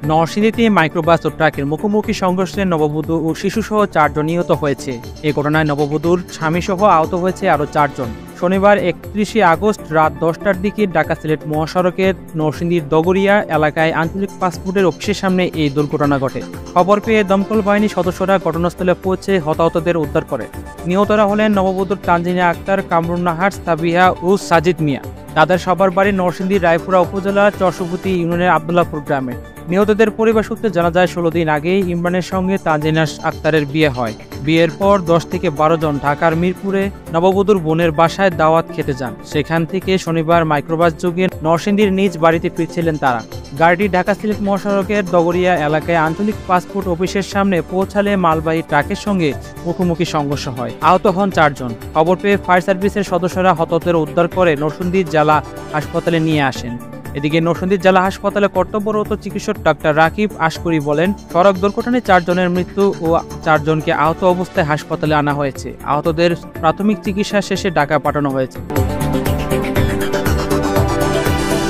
নরসিংদীতে মাইক্রোবাস ও ট্রাকের মুখোমুখি সংঘর্ষে নববধূ ও শিশুসহ ৪ জন নিহত হয়েছে। এ ঘটনায় নববধূর স্বামীসহ আহত হয়েছে আরও ৪ জন। শনিবার ৩১ আগস্ট রাত ১০টার দিকে ঢাকা-সিলেট মহাসড়কের নরসিংদীর দগরিয়া এলাকায় আঞ্চলিক পাসপোর্টের অফিসের সামনে এই দুর্ঘটনা ঘটে। খবর পেয়ে দমকল বাহিনীর সদস্যরা ঘটনাস্থলে পৌঁছে হতাহতদের উদ্ধার করে। নিহতরা হলেন নববধূর তানজিনা আক্তার, কামরুন্নাহার, সাবিহা ও সাজিদ মিয়া। তাদের সবার বাড়ি নরসিংদীর রায়পুরা উপজেলার চরসুপতি ইউনিয়নের আবদুল্লাহপুর গ্রামে। নিহতদের পরিবার সূত্রে জানা যায় ১৬ দিন আগেই ইমরানের সঙ্গে তানজিনা আক্তারের বিয়ে হয়। বিয়ের পর ১০ থেকে ১২ জন ঢাকার মিরপুরে নববধূর বোনের বাসায় দাওয়াত খেতে যান। সেখান থেকে শনিবার মাইক্রোবাস যোগে নরসিংদীর নিজ বাড়িতে ফিরছিলেন তারা। গাড়িটি ঢাকা-সিলেট মহাসড়কের দগরিয়া এলাকায় আঞ্চলিক পাসপোর্ট অফিসের সামনে পৌঁছালে মালবাহী ট্রাকের সঙ্গে মুখোমুখি সংঘর্ষ হয়। আহত হন ৪ জন। খবর পেয়ে ফায়ার সার্ভিসের সদস্যরা হতাহতদের উদ্ধার করে নরসিংদী জেলা হাসপাতালে নিয়ে আসেন। এদিকে নরসিংদী জেলা হাসপাতালে কর্তব্যরত চিকিৎসক ডাক্তার রাকিব আশকরি বলেন, সড়ক দুর্ঘটনায় ৪ জনের মৃত্যু ও ৪ জনকে আহত অবস্থায় হাসপাতালে আনা হয়েছে। আহতদের প্রাথমিক চিকিৎসা শেষে ঢাকা পাঠানো হয়েছে।